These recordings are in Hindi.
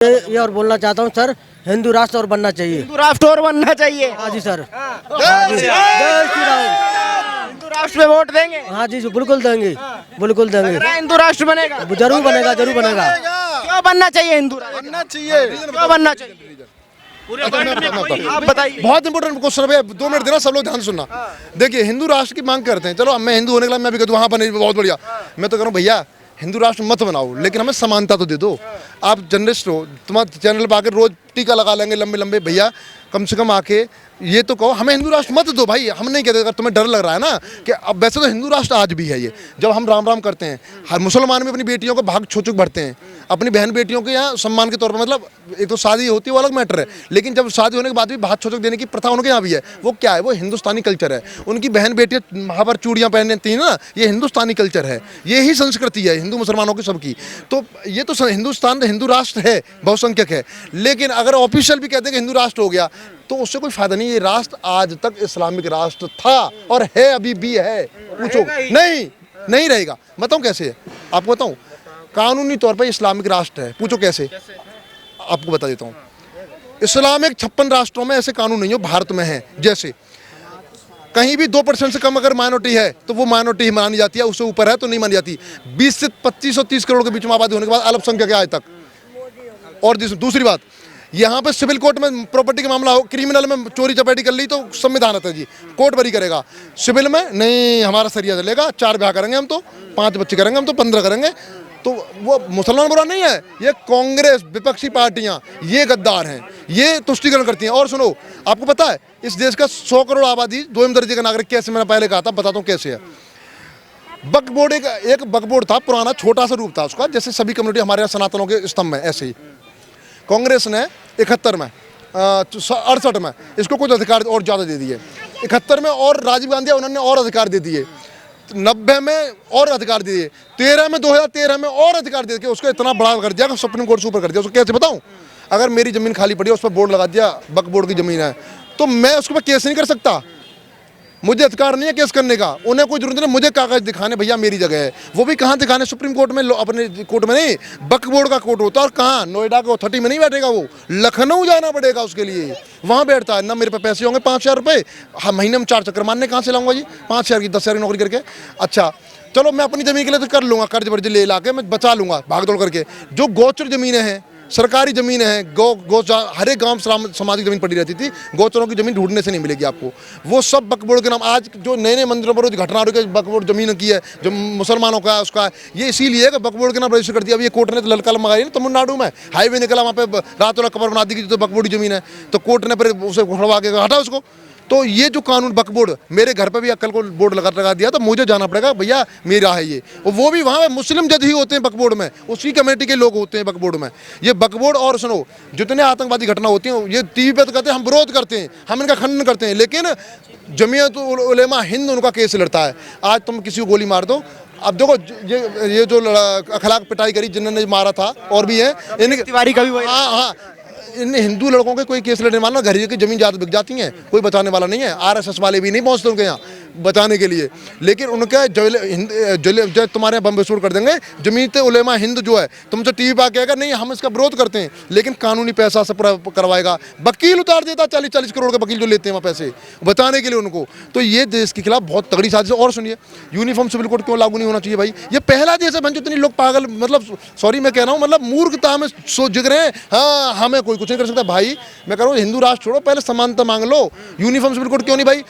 ये और बोलना चाहता हूँ सर, हिंदू राष्ट्र और बनना चाहिए। हिंदू राष्ट्र और बनना चाहिए। हाँ जी सर। जय जय श्री राम। हिंदू राष्ट्र पे वोट देंगे। हाँ जी बिल्कुल देंगे, बिल्कुल लग देंगे। रहा है हिंदू राष्ट्र बनेगा। जरूर बनेगा, जरूर बनेगा। क्यों बनना चाहिए हिंदू राष्ट्र? बनना चाहिए। क्यों बनना चाहिए? आप बताइए। बहुत इंपोर्टेंट क्वेश्चन है, 2 मिनट देना, सब लोग ध्यान सुनना। देखिए, हिंदू राष्ट्र की मांग करते हैं, चलो मैं हिंदू होने के लिए मैं भी कहता हूँ हाँ बने, बहुत बढ़िया। मैं तो कह रहा हूँ भैया हिंदू राष्ट्र मत बनाओ, लेकिन हमें समानता तो दे दो। आप जर्नलिस्ट हो, तुम्हारे चैनल पर आकर रोज टीका लगा लेंगे लंबे लंबे, भैया कम से कम आके ये तो कहो हमें हिंदू राष्ट्र मत दो भाई। हम नहीं कहते, अगर तुम्हें डर लग रहा है ना कि अब वैसे तो हिंदू राष्ट्र आज भी है। ये जब हम राम राम करते हैं, हर मुसलमान भी अपनी बेटियों को भाग छुक भरते हैं, अपनी बहन बेटियों के यहाँ सम्मान के तौर पर, मतलब एक तो शादी होती है वो अलग मैटर है, लेकिन जब शादी होने के बाद भी भाग छुक देने की प्रथा उनके यहाँ भी है। वो क्या है? वो हिंदुस्तानी कल्चर है। उनकी बहन बेटियाँ वहाँ पर चूड़ियाँ पहनती हैं ना, ये हिंदुस्तानी कल्चर है, ये ही संस्कृति है हिंदू मुसलमानों की सबकी। तो ये तो हिंदुस्तान हिंदू राष्ट्र है, बहुसंख्यक है, लेकिन अगर ऑफिशियल भी कहते हैं कि हिंदू राष्ट्र हो गया तो उससे कोई फायदा नहीं। ये राष्ट्र आज तक इस्लामिक राष्ट्र था और है, अभी भी है। पूछो, नहीं रहेगा। बताऊं कैसे है? आपको बताऊं, कानूनी तौर पर इस्लामिक राष्ट्र है। पूछो कैसे? आपको बता देता हूं। इस्लामिक 56 राष्ट्रों में ऐसे कानून नहीं हो, भारत में है। जैसे कहीं भी 2% से कम अगर माइनॉरिटी है तो वो माइनॉरिटी ही मानी जाती है, उससे ऊपर है तो नहीं मानी जाती। 20 से 25 और 30 करोड़ के बीच में आबादी होने के बाद अल्पसंख्यक है आज तक। और दूसरी बात, यहाँ पे सिविल कोर्ट में प्रॉपर्टी का मामला हो, क्रिमिनल में चोरी चपेटी कर ली तो संविधान है जी, कोर्ट बरी करेगा। सिविल में नहीं, हमारा सरिया चलेगा, 4 ब्याह करेंगे हम तो, 5 बच्चे करेंगे हम तो, 15 करेंगे। तो वो मुसलमान बुरा नहीं है, ये कांग्रेस विपक्षी पार्टियां, ये गद्दार हैं, ये तुष्टिकरण करती हैं। और सुनो, आपको पता है इस देश का 100 करोड़ आबादी 2वें दर्जे का नागरिक कैसे? मैंने पहले कहा था, बताता हूँ कैसे है। वक्फ बोर्ड एक वक्फ बोर्ड था, पुराना छोटा सा रूप था उसका, जैसे सभी कम्युनिटी हमारे यहाँ सनातनों के स्तंभ में, ऐसे ही कांग्रेस ने 71 में 68 में इसको कुछ अधिकार और ज़्यादा दे दिए। 71 में और राजीव गांधी उन्होंने और अधिकार दे दिए, 90 में और अधिकार दे दिए, 13 में 2013 में और अधिकार दे के उसको इतना बड़ा कर दिया कि सुप्रीम कोर्ट से ऊपर कर दिया। उसको कैसे बताऊं? अगर मेरी ज़मीन खाली पड़ी है, उस पर बोर्ड लगा दिया वक्फ बोर्ड की ज़मीन है, तो मैं उसके ऊपर केस नहीं कर सकता। मुझे अधिकार नहीं है केस करने का, उन्हें कोई जरूरत नहीं मुझे कागज दिखाने, भैया मेरी जगह है। वो भी कहाँ दिखाने? सुप्रीम कोर्ट में, अपने कोर्ट में नहीं, वक्फ बोर्ड का कोर्ट होता है। और कहाँ? नोएडा के 30 में नहीं बैठेगा वो, लखनऊ जाना पड़ेगा उसके लिए, वहाँ बैठता है ना। मेरे पे पैसे होंगे 5,000 रुपये, हाँ महीने में 4 चक्कर मारने कहाँ से लाऊंगा जी? 5,000 की 10,000 की नौकरी करके। अच्छा चलो, मैं अपनी ज़मीन के लिए तो कर लूँगा, कर्ज वर्ज ले ला के मैं बचा लूँगा भाग दौड़ करके। जो गोचर ज़मीनें हैं, सरकारी ज़मीन है, हर एक गांव समाज की ज़मीन पड़ी रहती थी, गोचरों की ज़मीन ढूंढने से नहीं मिलेगी आपको। वो सब वक्फ बोर्ड के नाम, आज जो नए नए मंदिरों पर घटना हो रही है, वक्फ बोर्ड ज़मीन की है जो मुसलमानों का है, उसका है, ये इसीलिए कि वक्फ बोर्ड के नाम रजिस्टर कर दिया। अब ये कोर्ट ने तो ललका मंगाई ना, तमिलनाडु में हाईवे निकला, वहाँ पे रातों रात कब्र बना दी तो वक्फ बोर्ड की ज़मीन है, तो कोर्ट ने फिर उसे उड़वा के हटा उसको। तो ये जो कानून वक्फ बोर्ड, मेरे घर पे भी कल को बोर्ड लगा दिया तो मुझे जाना पड़ेगा, भैया मेरा है ये। और वो भी वहाँ मुस्लिम जज ही होते हैं वक्फ बोर्ड में, उसी कमेटी के लोग होते हैं वक्फ बोर्ड में। ये वक्फ बोर्ड, और सुनो, जितने आतंकवादी घटना होती हैं, ये टीवी पे तो कहते हैं हम विरोध करते हैं, हम इनका खंडन करते हैं, लेकिन जमीयत उलेमा हिंद उनका केस लड़ता है। आज तुम किसी को गोली मार दो, अब देखो ये जो अखलाक पिटाई करी जिन्होंने मारा था, और भी है इनके तिवारी का भी। हाँ, इन हिंदू लड़कों के कोई केस लड़ने वाला, घर की जमीन ज़्यादा बिक जाती है, कोई बचाने वाला नहीं है। RSS वाले भी नहीं पहुंचते उनके यहाँ बचाने के लिए, लेकिन उनका जो तुम्हारे यहाँ बम विस्फोट कर देंगे। जमीयत उलेमा हिंद जो है तुमसे टीवी पर कहेगा नहीं हम इसका विरोध करते हैं, लेकिन कानूनी पैसा से पूरा करवाएगा, वकील उतार देता 40-40 करोड़ के वकील जो लेते हैं वहाँ पैसे बचाने के लिए उनको। तो ये देश के खिलाफ बहुत तगड़ी साजिश। और सुनिए, यूनिफॉर्म सिविल कोड क्यों लागू नहीं होना चाहिए भाई? ये पहला देश है जितने लोग पागल, मतलब सॉरी मैं कह रहा हूँ, मतलब मूर्खता में जिग रहे हैं। हाँ, हमें कोई कुछ नहीं कर सकता भाई। मैं कह रहा हूँ हिंदू राष्ट्र छोड़ो, पहले समानता मांग लो। यूनिफॉर्म सिविल कोड क्यों नहीं भाई?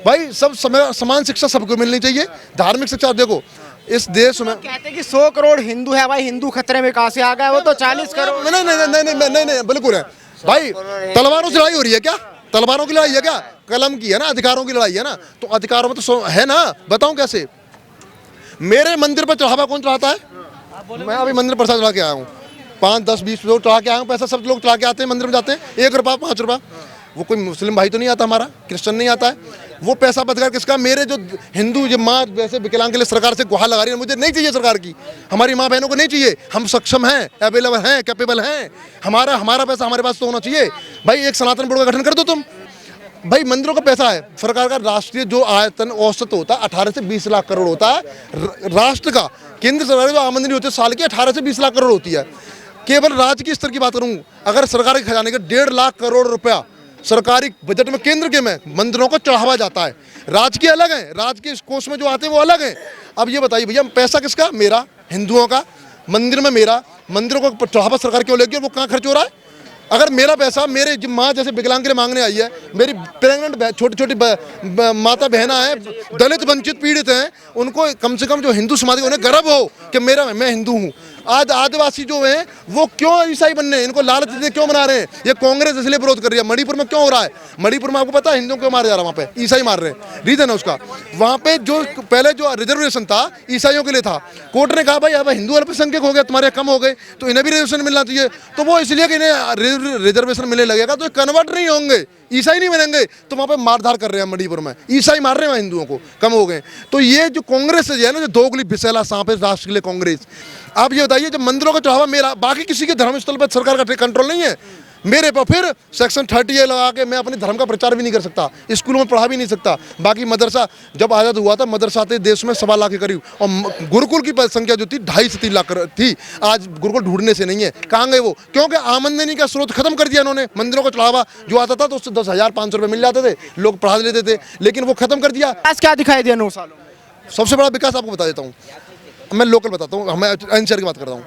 भाई सब समान शिक्षा सबको मिलनी चाहिए, धार्मिक शिक्षा। देखो इस देश में कहते हैं कि 100 करोड़ हिंदू है भाई, हिंदू खतरे में कहाँ से आ गया? वो तो 40 करोड़। नहीं, बिल्कुल है भाई। तलवारों से लड़ाई हो रही है क्या? तलवारों की लड़ाई है क्या? कलम की है ना, अधिकारों की लड़ाई है ना। तो अधिकारों में तो है ना, बताऊं कैसे? मेरे मंदिर पर चढ़ावा कौन चढ़ाता है? मैं अभी मंदिर प्रसाद चढ़ा के आया हूँ, 5, 10, 20 लोग चढ़ा के आया हूँ। पैसा सब लोग चढ़ा के आते हैं, मंदिर में जाते हैं, 1 रुपया 5 रुपया। वो कोई मुस्लिम भाई तो नहीं आता, हमारा क्रिश्चियन नहीं आता है। वो पैसा बदकार किसका? मेरे जो हिंदू जो माँ वैसे विकलांग के लिए सरकार से गुहार लगा रही है, मुझे नहीं चाहिए सरकार की, हमारी माँ बहनों को नहीं चाहिए। हम सक्षम हैं, अवेलेबल हैं, कैपेबल हैं, हमारा पैसा हमारे पास तो होना चाहिए भाई। एक सनातन बोर्ड का गठन कर दो तुम भाई। मंदिरों का पैसा है सरकार का। राष्ट्रीय जो आयतन औसत होता है 18 से 20 लाख करोड़ होता है राष्ट्र का। केंद्र सरकार जो आमदनी होती है साल की 18 से 20 लाख करोड़ होती है। केवल राज्य के स्तर की बात करूं, अगर सरकार के खजाने के 1.5 लाख करोड़ रुपया सरकारी बजट में केंद्र के में मंदिरों को चढ़ावा जाता है। राज्य के अलग है, राज्य के कोष में जो आते हैं वो अलग है। अब ये बताइए भैया, पैसा किसका? मेरा, हिंदुओं का। मंदिर में मेरा, मंदिरों को चढ़ावा सरकार क्यों लेगी और वो कहाँ खर्च हो रहा है? अगर मेरा पैसा मेरे माँ जैसे विकलांग के लिए मांगने आई है, मेरी प्रेग्नेंट छोटी छोटी माता बहना है, दलित वंचित पीड़ित हैं, उनको कम से कम जो हिंदू समाज उन्हें गर्व हो कि मैं हिंदू हूँ। आज आदिवासी जो हैं वो क्यों ईसाई बनने हैं? इनको लालच दे क्यों बना रहे हैं? ये कांग्रेस इसलिए विरोध कर रही है। मणिपुर में क्यों हो रहा है? मणिपुर में आपको पता है हिंदुओं क्यों मारा जा रहा है? वहाँ पे ईसाई मार रहे हैं, रीजन है उसका। वहाँ पे जो पहले जो रिजर्वेशन था ईसाइयों के लिए था, कोर्ट ने कहा भाई अब हिंदू अल्पसंख्यक हो गए, तुम्हारे कम हो गए तो इन्हें भी रिजर्वेशन मिलना चाहिए। तो वो इसलिए कि इन्हें रिजर्वेशन मिलने लगेगा तो कन्वर्ट नहीं होंगे, ईसाई नहीं बनेंगे, तो वहाँ पे मारधार कर रहे हैं। मणिपुर में ईसाई मार रहे हैं हिंदुओं को, कम हो गए। तो ये जो कांग्रेस है ना, जो दोगली बिसेला सांप है राष्ट्र के लिए कांग्रेस। आप ये बताइए, जब मंदिरों का चढ़ावा मेरा, बाकी किसी के धर्मस्थल पर सरकार का कंट्रोल नहीं है, मेरे पर फिर सेक्शन 30A लगा के मैं अपने धर्म का प्रचार भी नहीं कर सकता, स्कूलों में पढ़ा भी नहीं सकता। बाकी मदरसा जब आज़ाद हुआ था, मदरसा थे देश में 1.25 लाख के करीब, और गुरुकुल की संख्या जो थी 2.5 से 3 लाख थी। आज गुरुकुल ढूंढने से नहीं है, कहाँ गए वो? क्योंकि आमदनी का स्रोत खत्म कर दिया इन्होंने। मंदिरों को चढ़ावा जो आता था तो उससे 10,500 रुपये मिल जाते थे, लोग पढ़ा लेते थे, लेकिन वो खत्म कर दिया। आज क्या दिखाई दिया 9 सालों में? सबसे बड़ा विकास आपको बता देता हूँ, मैं लोकल बताता हूँ, मैं एनसीआर की बात करता हूँ।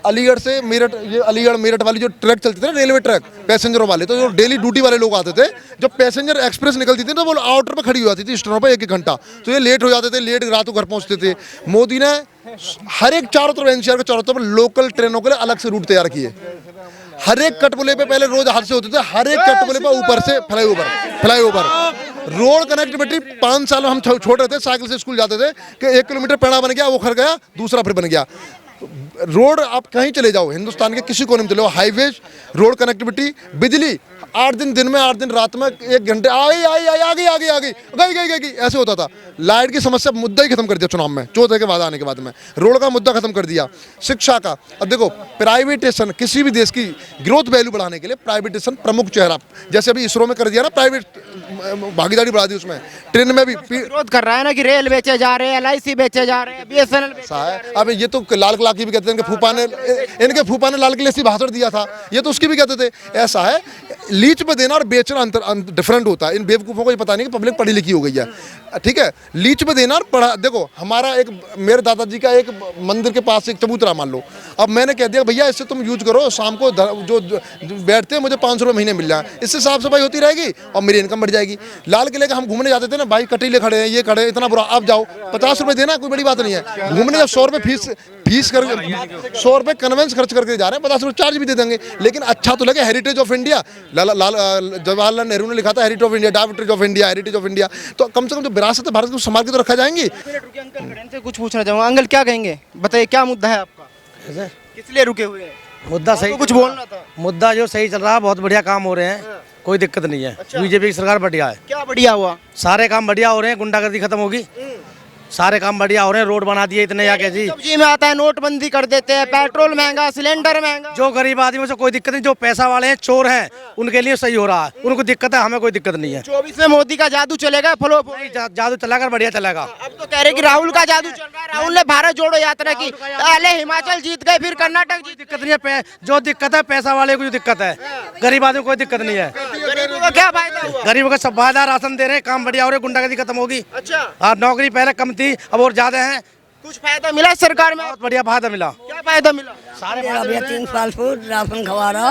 अलीगढ़ से मेरठ, ये अलीगढ़ मेरठ वाली जो ट्रक चलती थी ना, रेलवे ट्रक पैसेंजरों वाले, तो जो डेली ड्यूटी वाले लोग आते थे, जब पैसेंजर एक्सप्रेस निकलती थी तो वो आउटर पे खड़ी हो जाती थी स्टेशनों पे 1-1 घंटा, तो ये लेट हो जाते थे, लेट रात को घर पहुंचते थे। मोदी ने हर एक चारों तरफ एनसीआर के चारों तरफ लोकल ट्रेनों के लिए अलग से रूट तैयार किए। हर एक कटपुले पे पहले रोज हादसे होते थे, हर एक कटपुले पे ऊपर से फ्लाईओवर रोड कनेक्टिविटी 5 साल में हम छोड़ रहे थे, साइकिल से स्कूल जाते थे कि 1 किलोमीटर पेड़ा बन गया, वो खर गया, दूसरा फिर बन गया। रोड आप कहीं चले जाओ, हिंदुस्तान के किसी कोने में चले जाओ, हाईवेज, रोड कनेक्टिविटी, बिजली 8 दिन में 8 दिन रात में 1 घंटे आ गई, ऐसे होता था। लाइट की समस्या मुद्दा ही खत्म कर दिया चुनाव में, चौथे के बाद आने के बाद में रोड का मुद्दा खत्म कर दिया। शिक्षा का, अब देखो प्राइवेटेशन, किसी भी देश की ग्रोथ वैल्यू बढ़ाने के लिए प्राइवेटेशन प्रमुख चेहरा, जैसे अभी इसरो में कर दिया ना, प्राइवेट भागीदारी बढ़ा दी, उसमें ट्रेन में भी विरोध कर रहा है ना कि रेल बेचे जा रहे हैं, LIC बेचे जा रहे हैं, BSNL। अब ये तो लाल किला की भी कहते हैं, इनके फूफा ने लाल किले से भाषण दिया था, ये तो उसकी भी कहते थे। ऐसा है, लीच पे देना और बेचना डिफरेंट होता है। इन बेवकूफ़ों को ये पता नहीं कि पब्लिक पढ़ी लिखी हो गई है, ठीक है। लीच पे देना और पढ़ा, देखो हमारा एक, मेरे दादाजी का एक मंदिर के पास एक चबूतरा मान लो, अब मैंने कह दिया भैया इससे तुम यूज करो, शाम को जो बैठते हैं मुझे 500 रुपये महीने मिल जाए, इससे साफ सफाई होती रहेगी और मेरी इनकम बढ़ जाएगी। लाल किले का हम घूमने जाते थे ना भाई, कटीले खड़े हैं, ये खड़े हैं, इतना बुरा, अब जाओ 50 रुपये देना, कोई बड़ी बात नहीं है। घूमने जब 100 रुपये फीस कर 100 रुपये कन्वेंस खर्च करके जा रहे हैं, 50 रुपये चार्ज भी दे देंगे, लेकिन अच्छा तो लगे। Heritage of India, Jawaharlal Nehru ने लिखा था, heritage of India, diabetes of India, heritage of India, तो कम से कम जो विरासत है भारत को संभाल के तो रखा जाएंगी। अंकल से कुछ पूछना चाहूँगा, अंकल क्या कहेंगे, बताइए क्या मुद्दा है आपका, किस लिए रुके हुए हैं? मुद्दा सही, कुछ बोलना था। मुद्दा जो सही चल रहा है, बहुत बढ़िया काम हो रहे हैं, कोई दिक्कत नहीं है। बीजेपी की सरकार बढ़िया है, क्या बढ़िया हुआ? सारे काम बढ़िया हो रहे हैं, गुंडागर्दी खत्म होगी, सारे काम बढ़िया हो रहे हैं, रोड बना दिए इतने, या क्या जी। सब्जी में आता है नोटबंदी कर देते हैं, पेट्रोल महंगा, सिलेंडर महंगा। जो गरीब आदमी से कोई दिक्कत नहीं, जो पैसा वाले हैं, चोर हैं, उनके लिए सही हो रहा है, उनको दिक्कत है, हमें कोई दिक्कत नहीं है। 24 में मोदी का जादू चलेगा, फलो जादू चलेगा, बढ़िया चलेगा। अब तो कह रहे कि राहुल का जादू चल रहा है, राहुल ने भारत जोड़ो यात्रा की, पहले हिमाचल जीत गए, फिर कर्नाटक जीत। दिक्कत नहीं है, जो दिक्कत है पैसा वाले को जो दिक्कत है, गरीब आदमी को कोई दिक्कत नहीं है। गरीबों का क्या फायदा हुआ? गरीबों का सब फायदा, राशन दे रहे हैं, काम बढ़िया हो रहे, गुंडागर्दी खत्म होगी। अच्छा, नौकरी पहले कम थी, अब और ज्यादा है। कुछ फायदा मिला सरकार में? बहुत बढ़िया फायदा मिला। क्या फायदा मिला? भैया 3 साल फूड राशन खवा रहा।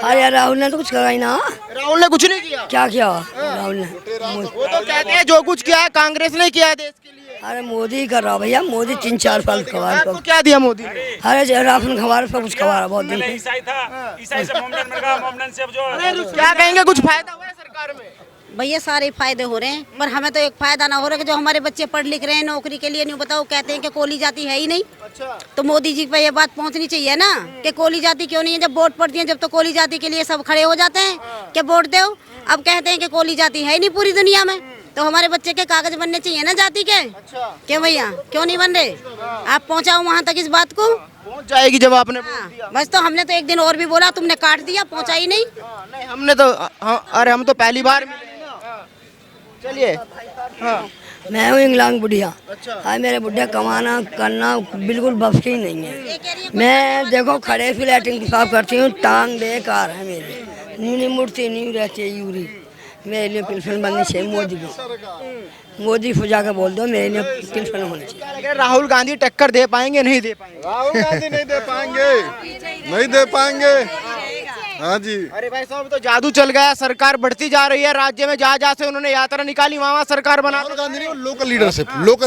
अरे राहुल ने तो कुछ करा ही ना। राहुल ने कुछ नहीं किया। क्या किया राहुल ने? वो तो कहते हैं जो कुछ किया है कांग्रेस ने किया है देश के लिए। अरे मोदी कर रहा भैया, मोदी 3-4 साल खवा रहा। आपको क्या दिया मोदी ने? अरे राशन खवा रहा, सब कुछ खवा रहा, बहुत दिन से। ईसाई था, ईसाई से मोमडन मिल गया, मोमडन से अब जो क्या कहेंगे, कुछ फायदा हुआ है सरकार में? भैया सारे फायदे हो रहे हैं, पर हमें तो एक फायदा ना हो रहा है कि जो हमारे बच्चे पढ़ लिख रहे हैं नौकरी के लिए, नहीं बताओ कहते हैं कि कोली जाति है ही नहीं। अच्छा, तो मोदी जी पे ये बात पहुंचनी चाहिए ना कि कोली जाति क्यों नहीं है। जब वोट पड़ती है, जब तो कोली जाति के लिए सब खड़े हो जाते हैं कि वोट दो, अब कहते हैं कि कोली जाति है ही नहीं पूरी दुनिया में। तो हमारे बच्चे के कागज बनने चाहिए ना जाति के। क्यों भैया, क्यों नहीं बन रहे? आप पहुँचाओ वहाँ तक इस बात को। पहुंच जाएगी जब आपने बोल दिया। बस तो हमने तो एक दिन और भी बोला, तुमने काट दिया, पहुँचा ही नहीं। नहीं हमने तो, अरे हम तो पहली बार मिले ना। चलिए, हाँ मैं हूँ इंग्लैंड बुढ़िया। हाँ मेरे बुढ़िया कमाना करना बिल्कुल बस की नहीं है। मैं देखो खड़े से लैट्रिन पेशाब करती हूँ, टांग बेकार है मेरी, नहीं मुड़ती नहीं रहती है यूरी। मेरे लिए पेंशन बननी चाहिए मोदी को, मोदी को जाकर बोल दो मेरे लिए पेंशन होनी चाहिए। क्या लग रहा है राहुल गांधी टक्कर दे पाएंगे नहीं दे पाएंगे? राहुल गांधी नहीं दे पाएंगे, नहीं दे पाएंगे। हाँ जी। अरे भाई साहब तो जादू चल गया, सरकार बढ़ती जा रही है, राज्य में जहाँ जहाँ से उन्होंने यात्रा निकाली वहाँ सरकार बना। राहुल गांधी नहीं, लोकल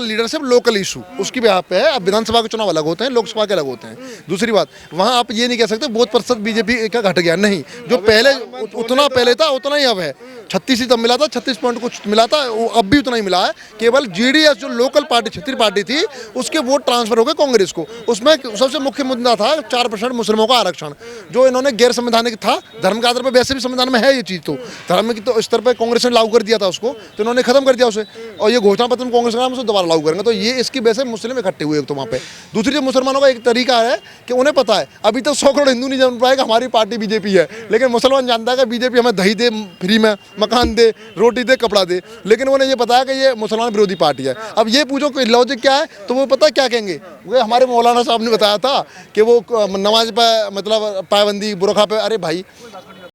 लीडरशिप लोकल इशू उसकी भी आप पे है। अब विधानसभा के चुनाव अलग होते हैं, लोकसभा के अलग होते हैं। दूसरी बात, वहाँ आप ये नहीं कह सकते वोट प्रतिशत बीजेपी का घट गया, नहीं, जो पहले उतना पहले था उतना ही अब है। 36 ही तब मिला था, 36 पॉइंट कुछ मिला था, वो अब भी उतना ही मिला है। केवल जेडीएस जो लोकल पार्टी क्षेत्रीय पार्टी थी उसके वोट ट्रांसफर हो गए कांग्रेस को। उसमें सबसे मुख्य मुद्दा था 4% मुस्लिमों का आरक्षण, जो इन्होंने गैर संवैधानिक था। धर्म के आधार पर वैसे भी संविधान में है ये चीज़, तो धर्म की तो स्तर पर कांग्रेस ने लागू कर दिया था उसको, तो इन्होंने खत्म कर दिया उसे, और ये घोषणा पत्र में कांग्रेस का नाम उसे दोबारा लागू करेंगे। तो ये इसकी वजह से मुस्लिम इकट्ठे हुए तो वहाँ पे। दूसरी जो मुसलमानों का एक तरीका है कि उन्हें पता है अभी तक 100 करोड़ हिंदू नहीं जान पाए कि हमारी पार्टी बीजेपी है, लेकिन मुसलमान जानता है कि बीजेपी हमें दही दे फ्री में, मकान दे, रोटी दे, कपड़ा दे, लेकिन उन्हें ये पता है कि ये मुसलमान विरोधी पार्टी है। अब ये पूछो कि लॉजिक क्या है, तो वो पता क्या कहेंगे। वो हमारे मौलाना साहब ने बताया था कि वो नमाज पर मतलब पाबंदी, बुरखा पे, अरे भाई